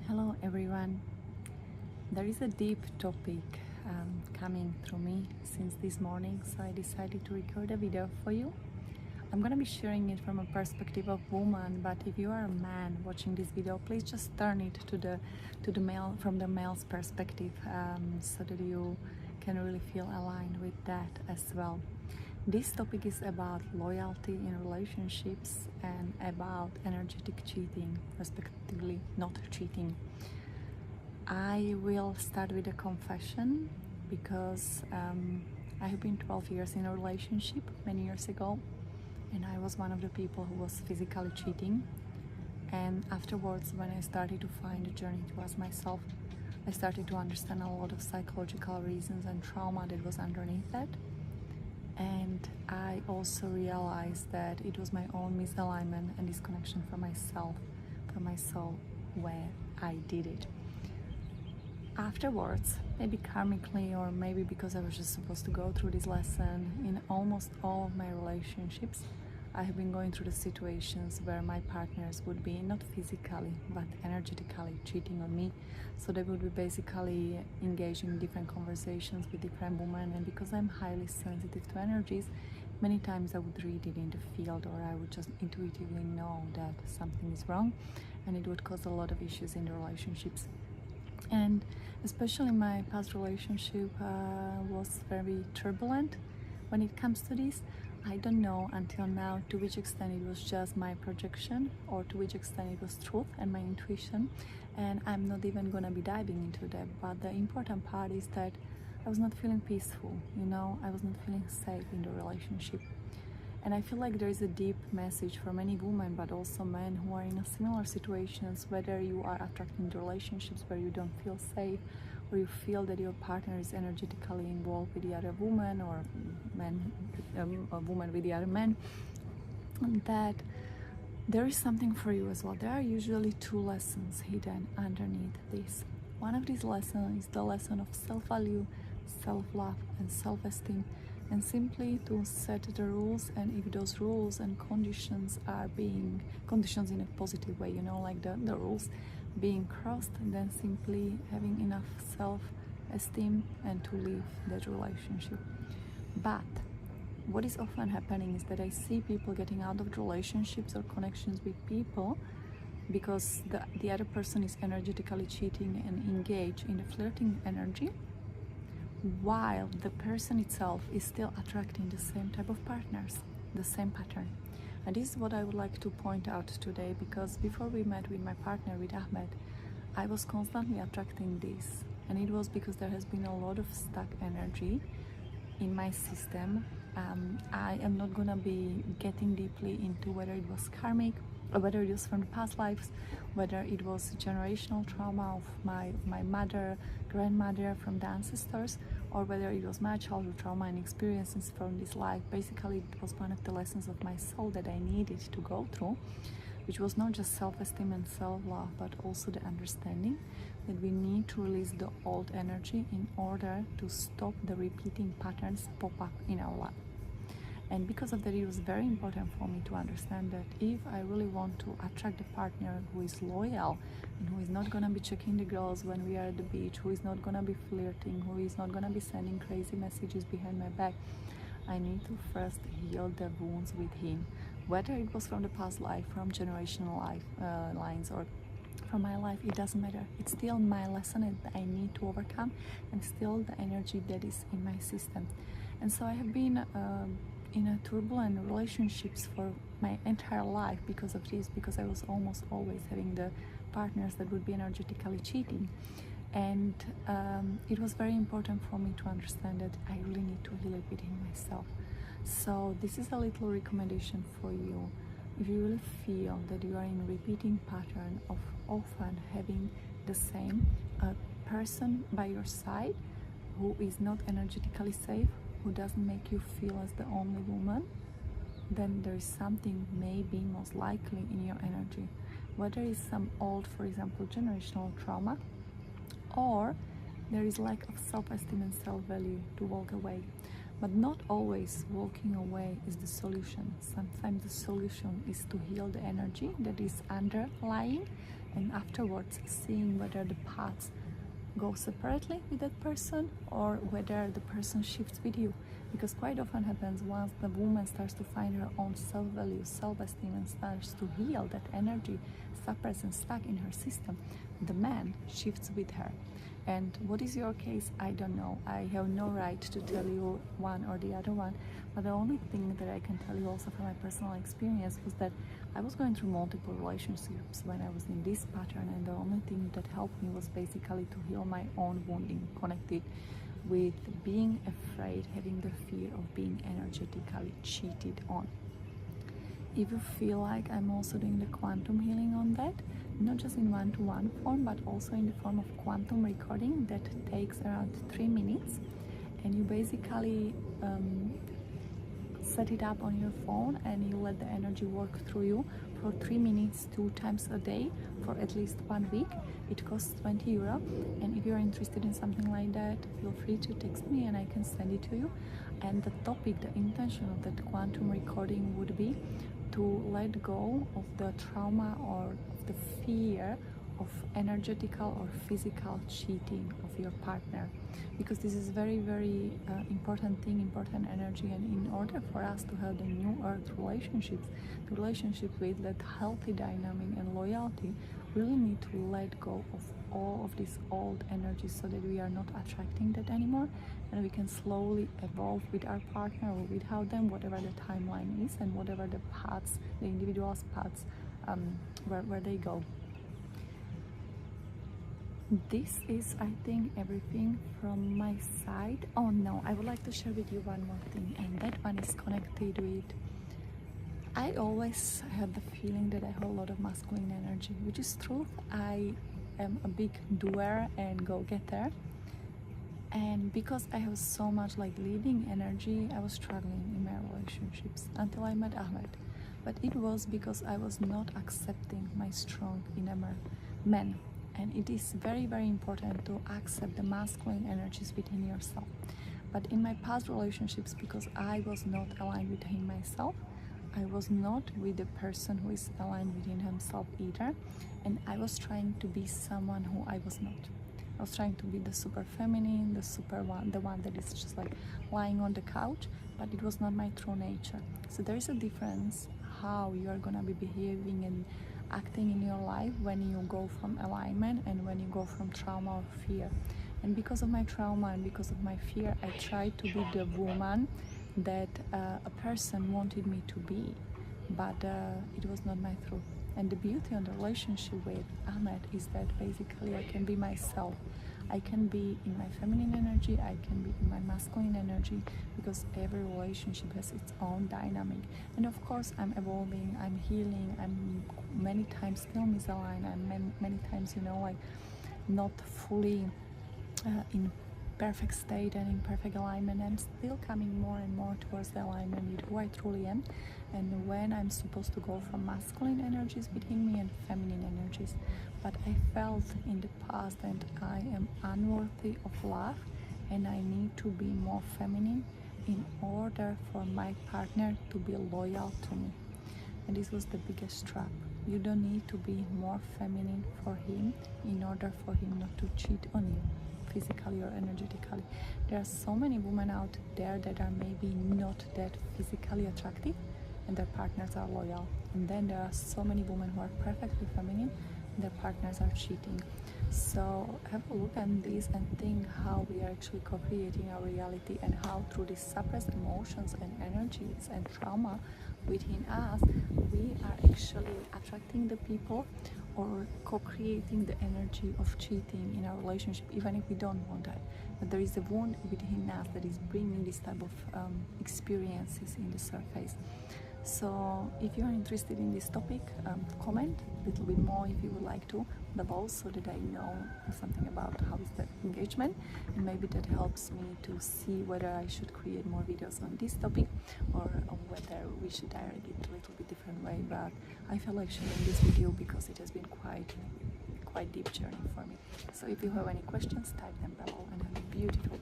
Hello everyone. There is a deep topic coming through me since this morning, so I decided to record a video for you. I'm gonna be sharing it from a perspective of woman, but if you are a man watching this video, please just turn it to the male, from the male's perspective, so that you can really feel aligned with that as well. This topic is about loyalty in relationships and about energetic cheating, respectively not cheating. I will start with a confession because I have been 12 years in a relationship many years ago, and I was one of the people who was physically cheating. And afterwards, when I started to find a journey towards myself, I started to understand a lot of psychological reasons and trauma that was underneath that. And I also realized that it was my own misalignment and disconnection from myself, from my soul, where I did it. Afterwards, maybe karmically, or maybe because I was just supposed to go through this lesson, in almost all of my relationships, I have been going through the situations where my partners would be not physically but energetically cheating on me. So they would be basically engaging in different conversations with different women, and because I'm highly sensitive to energies, many times I would read it in the field, or I would just intuitively know that something is wrong, and it would cause a lot of issues in the relationships. And especially my past relationship was very turbulent when it comes to this. I don't know until now to which extent it was just my projection or to which extent it was truth and my intuition, and I'm not even gonna be diving into that. But the important part is that I was not feeling peaceful, I was not feeling safe in the relationship. And I feel like there is a deep message for many women, but also men who are in a similar situations, whether you are attracted into relationships where you don't feel safe, or you feel that your partner is energetically involved with the other woman, or a woman with the other man, that there is something for you as well. There are usually two lessons hidden underneath this. One of these lessons is the lesson of self-value, self-love and self-esteem, and simply to set the rules, and if those rules and conditions are being conditions in a positive way, like the rules being crossed, then simply having enough self-esteem and to leave that relationship. But what is often happening is that I see people getting out of relationships or connections with people because the other person is energetically cheating and engaged in the flirting energy, while the person itself is still attracting the same type of partners, the same pattern. And this is what I would like to point out today, because before we met with my partner, with Ahmed, I was constantly attracting this, and it was because there has been a lot of stuck energy in my system. I am not gonna be getting deeply into whether it was karmic, or whether it was from the past lives, whether it was generational trauma of my mother, grandmother, from the ancestors, or whether it was my childhood trauma and experiences from this life. Basically, it was one of the lessons of my soul that I needed to go through, which was not just self-esteem and self-love, but also the understanding that we need to release the old energy in order to stop the repeating patterns pop up in our life. And because of that, it was very important for me to understand that if I really want to attract a partner who is loyal and who is not going to be checking the girls when we are at the beach, who is not going to be flirting, who is not going to be sending crazy messages behind my back, I need to first heal the wounds with him, whether it was from the past life, from generational lines, or from my life. It doesn't matter. It's still my lesson that I need to overcome, and still the energy that is in my system. And so I have been in a turbulent relationships for my entire life because of this, because I was almost always having the partners that would be energetically cheating. And it was very important for me to understand that I really need to heal it within myself. So this is a little recommendation for you. If you really feel that you are in a repeating pattern of often having the same person by your side who is not energetically safe, who doesn't make you feel as the only woman, then there is something maybe most likely in your energy. Whether it's some old, for example, generational trauma, or there is lack of self-esteem and self-value to walk away. But not always walking away is the solution. Sometimes the solution is to heal the energy that is underlying and afterwards seeing whether the paths go separately with that person or whether the person shifts with you. Because quite often happens once the woman starts to find her own self-value, self-esteem, and starts to heal that energy suppressed and stuck in her system, the man shifts with her. And what is your case? I don't know. I have no right to tell you one or the other one, but the only thing that I can tell you also from my personal experience was that I was going through multiple relationships when I was in this pattern, and the only thing that helped me was basically to heal my own wounding connected with being afraid, having the fear of being energetically cheated on. If you feel like I'm also doing the quantum healing on that, not just in one-to-one form, but also in the form of quantum recording that takes around 3 minutes, and you basically set it up on your phone and you let the energy work through you for 3 minutes 2 times a day for at least 1 week. It costs €20, and if you're interested in something like that, feel free to text me and I can send it to you. And the topic, the intention of that quantum recording would be to let go of the trauma or of the fear of energetical or physical cheating of your partner, because this is very, very important thing, important energy. And in order for us to have the new earth relationships, the relationship with that healthy dynamic and loyalty, we really need to let go of all of this old energy so that we are not attracting that anymore, and we can slowly evolve with our partner or without them, whatever the timeline is and whatever the paths, the individual's paths, where they go. This is, I think, everything from my side. Oh no, I would like to share with you one more thing, and that one is connected with, I always had the feeling that I have a lot of masculine energy, which is true. I am a big doer and go-getter, and because I have so much like leading energy, I was struggling in my relationships until I met Ahmed. But it was because I was not accepting my strong inner man. And it is very, very important to accept the masculine energies within yourself. But in my past relationships, because I was not aligned within myself, I was not with the person who is aligned within himself either, and I was trying to be someone who I was not. I was trying to be the super feminine, the super one, the one that is just like lying on the couch, but it was not my true nature. So there is a difference how you are gonna be behaving and acting in your life when you go from alignment and when you go from trauma or fear. And because of my trauma and because of my fear, I tried to be the woman that a person wanted me to be, but it was not my truth. And the beauty of the relationship with Ahmed is that basically I can be myself. I can be in my feminine energy, I can be in my masculine energy, because every relationship has its own dynamic. And of course I'm evolving, I'm healing, I'm many times still misaligned, I'm many times, like not fully in perfect state and in perfect alignment. I'm still coming more and more towards the alignment with who I truly am, and when I'm supposed to go from masculine energies within me and feminine energies. But I felt in the past that I am unworthy of love and I need to be more feminine in order for my partner to be loyal to me. And this was the biggest trap. You don't need to be more feminine for him in order for him not to cheat on you, physically or energetically. There are so many women out there that are maybe not that physically attractive and their partners are loyal. And then there are so many women who are perfectly feminine and their partners are cheating. So have a look at this and think how we are actually co-creating our reality, and how through these suppressed emotions and energies and trauma within us, we are actually attracting the people or co-creating the energy of cheating in our relationship, even if we don't want that. But there is a wound within us that is bringing this type of experiences in the surface. So if you are interested in this topic, comment a little bit more if you would like to below, so that I know something about how is the engagement, and maybe that helps me to see whether I should create more videos on this topic or whether we should direct it a little bit different way. But I feel like sharing this video because it has been quite deep journey for me. So if you have any questions, type them below, and have a beautiful